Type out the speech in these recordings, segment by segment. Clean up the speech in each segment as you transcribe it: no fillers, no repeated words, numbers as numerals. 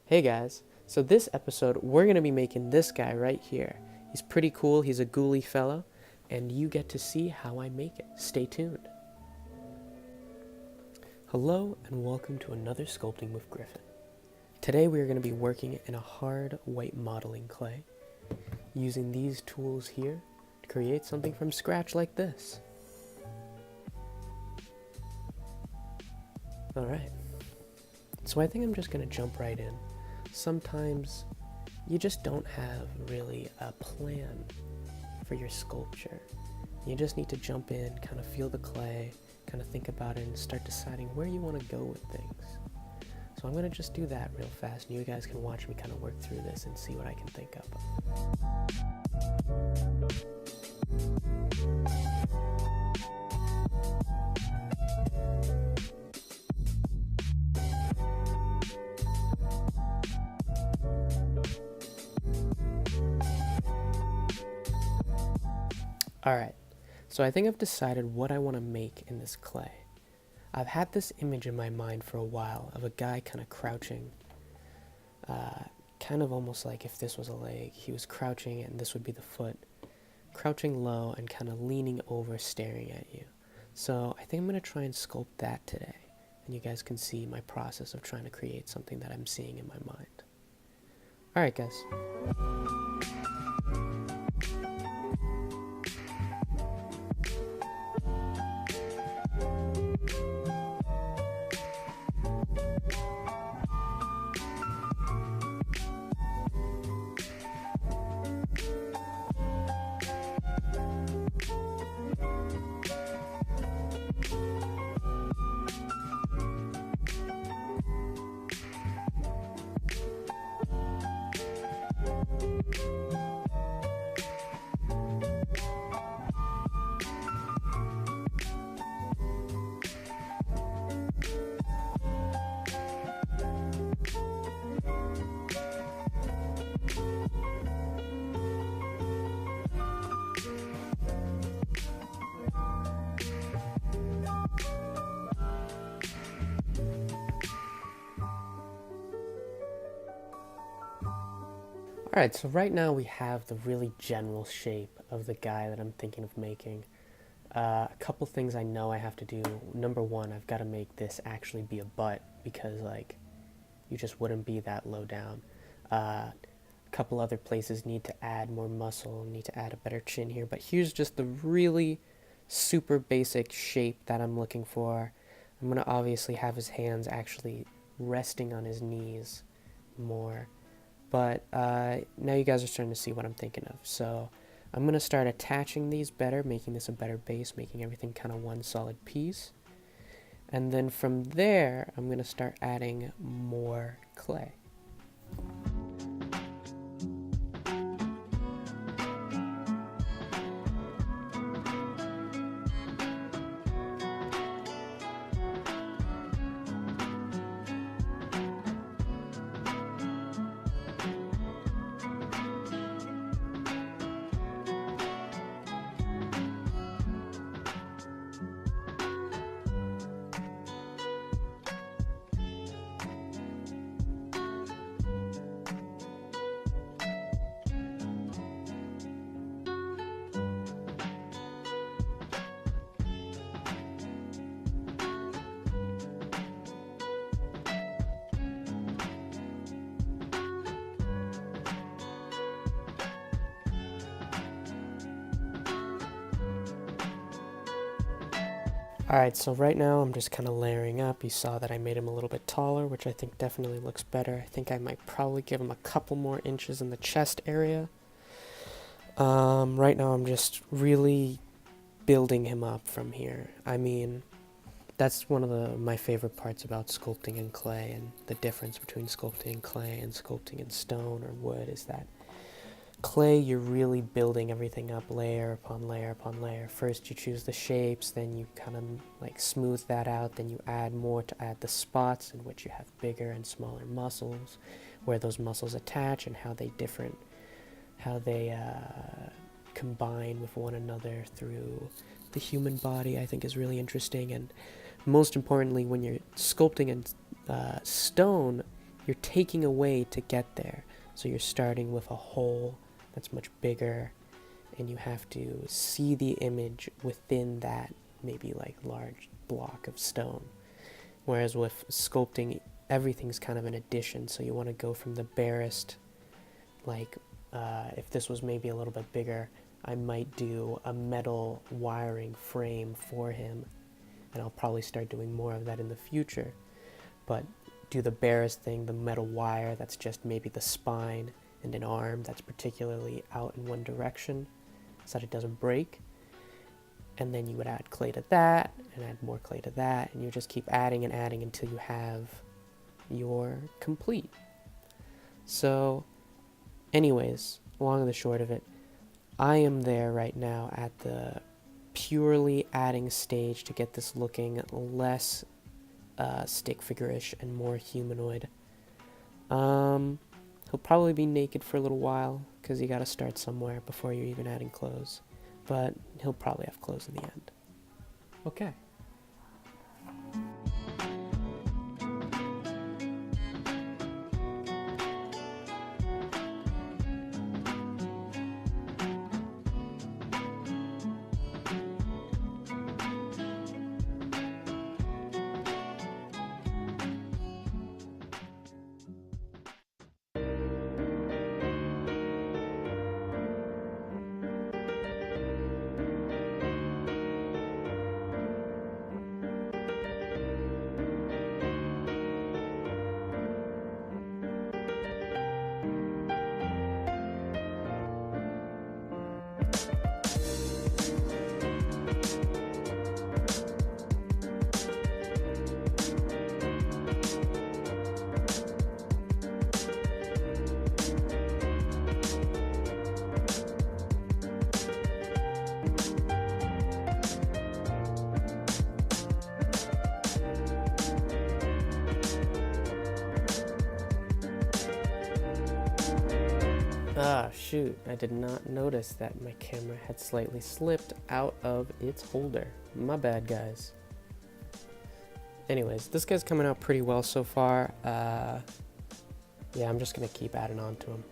Hey guys, so this episode we're going to be making this guy right here. He's pretty cool, he's a ghouly fellow, and you get to see how I make it. Stay tuned. Hello and welcome to another Sculpting with Griffin. Today we are going to be working in a hard white modeling clay, using these tools here to create something from scratch like this. Alright, so I think I'm just going to jump right in. Sometimes you just don't have really a plan for your sculpture. You just need to jump in, kind of feel the clay, kind of think about it, and start deciding where you want to go with things. So I'm going to just do that real fast, and you guys can watch me kind of work through this and see what I can think of. Alright, so I think I've decided what I want to make in this clay. I've had this image in my mind for a while of a guy kind of crouching, kind of almost like if this was a leg, he was crouching and this would be the foot, crouching low and kind of leaning over staring at you. So I think I'm going to try and sculpt that today, and you guys can see my process of trying to create something that I'm seeing in my mind. Alright guys. Alright, so right now we have the really general shape of the guy that I'm thinking of making. A couple things I know I have to do. Number one, I've got to make this actually be a butt, because like you just wouldn't be that low down. A couple other places need to add more muscle, need to add a better chin here, but here's just the really super basic shape that I'm looking for. I'm going to obviously have his hands actually resting on his knees more. But now you guys are starting to see what I'm thinking of. So I'm going to start attaching these better, making this a better base, making everything kind of one solid piece. And then from there, I'm going to start adding more clay. Alright, so right now I'm just kind of layering up. You saw that I made him a little bit taller, which I think definitely looks better. I think I might probably give him a couple more inches in the chest area. Right now I'm just really building him up from here. I mean, that's one of my favorite parts about sculpting in clay, and the difference between sculpting in clay and sculpting in stone or wood is that clay, you're really building everything up layer upon layer upon layer. First you choose the shapes, then you kind of like smooth that out, then you add more to add the spots in which you have bigger and smaller muscles, where those muscles attach and how they combine with one another through the human body, I think is really interesting. And most importantly, when you're sculpting in stone, you're taking away to get there. So you're starting with a hole that's much bigger, and you have to see the image within that maybe like large block of stone. Whereas with sculpting, everything's kind of an addition, so you want to go from the barest, like if this was maybe a little bit bigger, I might do a metal wiring frame for him, and I'll probably start doing more of that in the future. But do the barest thing, the metal wire that's just maybe the spine and an arm that's particularly out in one direction so that it doesn't break. And then you would add clay to that and add more clay to that, and you just keep adding and adding until you have your complete. So anyways, long and the short of it, I am there right now at the purely adding stage to get this looking less stick figure-ish and more humanoid. He'll probably be naked for a little while because you gotta start somewhere before you're even adding clothes, but he'll probably have clothes in the end. Okay. Ah, shoot, I did not notice that my camera had slightly slipped out of its holder. My bad, guys. Anyways, this guy's coming out pretty well so far. Yeah, I'm just gonna keep adding on to him.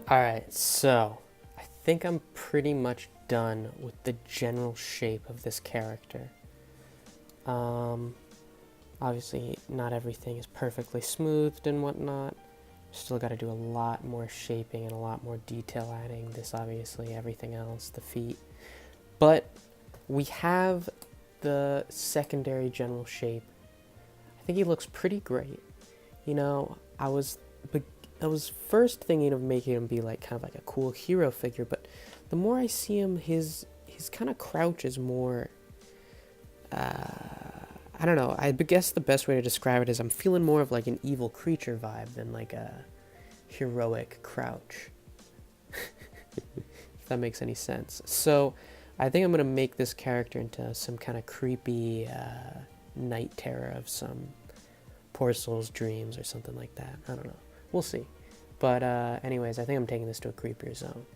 Alright, so I think I'm pretty much done with the general shape of this character. Obviously, not everything is perfectly smoothed and whatnot. Still got to do a lot more shaping and a lot more detail adding. This obviously, everything else, the feet. But we have the secondary general shape. I think he looks pretty great. You know, I was first thinking of making him be like kind of like a cool hero figure, but the more I see him, his kind of crouch is more, I don't know, I guess the best way to describe it is I'm feeling more of like an evil creature vibe than like a heroic crouch. if that makes any sense. So I think I'm going to make this character into some kind of creepy night terror of some poor soul's dreams or something like that. I don't know. We'll see. But anyways, I think I'm taking this to a creepier zone.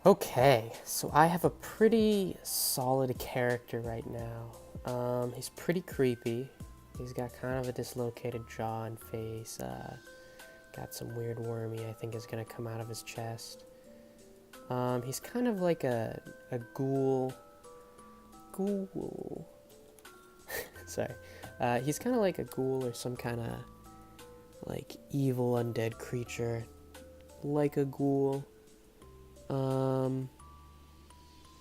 Okay, so I have a pretty solid character right now. He's pretty creepy. He's got kind of a dislocated jaw and face. Got some weird wormy, I think, is gonna come out of his chest. He's kind of like a ghoul. Sorry. He's kind of like a ghoul or some kind of like evil undead creature, like a ghoul.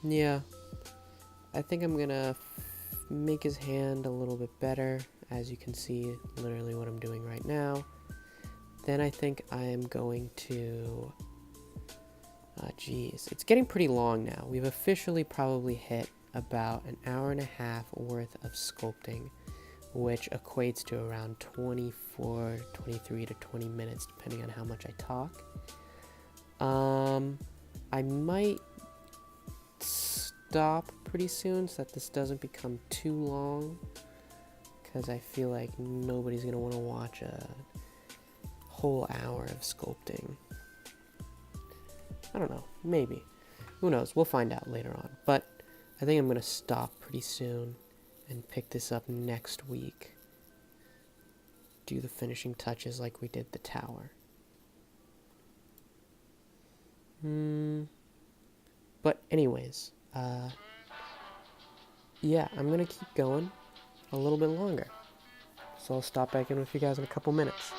Yeah, I think I'm gonna make his hand a little bit better as you can see, literally what I'm doing right now. Then I think I am going to, geez, it's getting pretty long now. We've officially probably hit about an hour and a half worth of sculpting, which equates to around 24, 23 to 20 minutes, depending on how much I talk. I might stop pretty soon so that this doesn't become too long, because I feel like nobody's going to want to watch a whole hour of sculpting. I don't know, maybe. Who knows? We'll find out later on. But I think I'm going to stop pretty soon and pick this up next week. Do the finishing touches like we did the tower. But anyways, yeah, I'm going to keep going a little bit longer. So I'll stop back in with you guys in a couple minutes.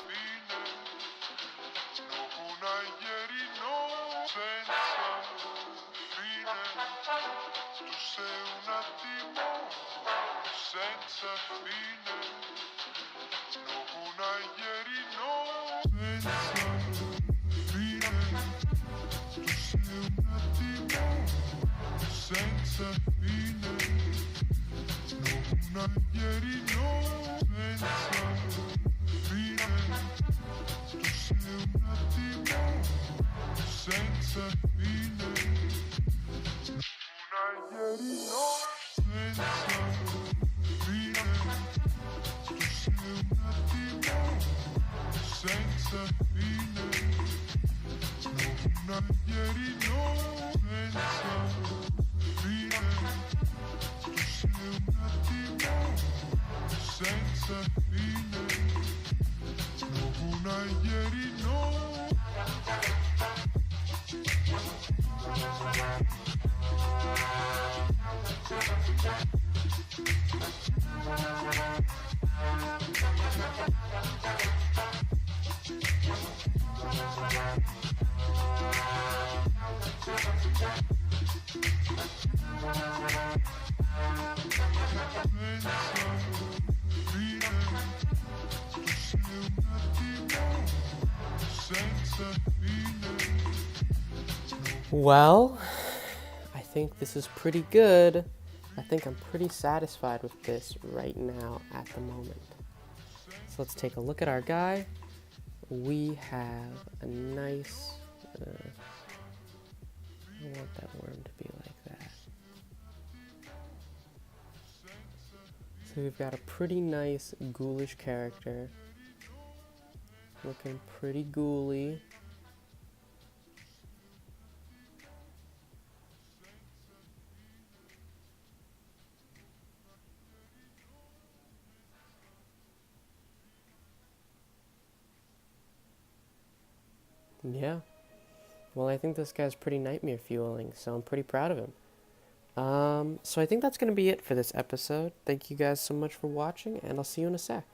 Well, I think this is pretty good. I think I'm pretty satisfied with this right now at the moment. So let's take a look at our guy. We have a nice, I want that worm to be like that. So we've got a pretty nice ghoulish character. Looking pretty ghouly. Yeah, well, I think this guy's pretty nightmare fueling, so I'm pretty proud of him. So I think that's going to be it for this episode. Thank you guys so much for watching, and I'll see you in a sec.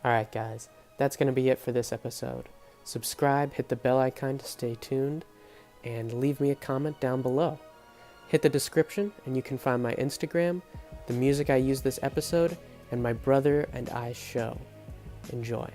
Alright guys, that's going to be it for this episode. Subscribe, hit the bell icon to stay tuned, and leave me a comment down below. Hit the description, and you can find my Instagram, the music I used this episode, and my brother and I's show. Enjoy.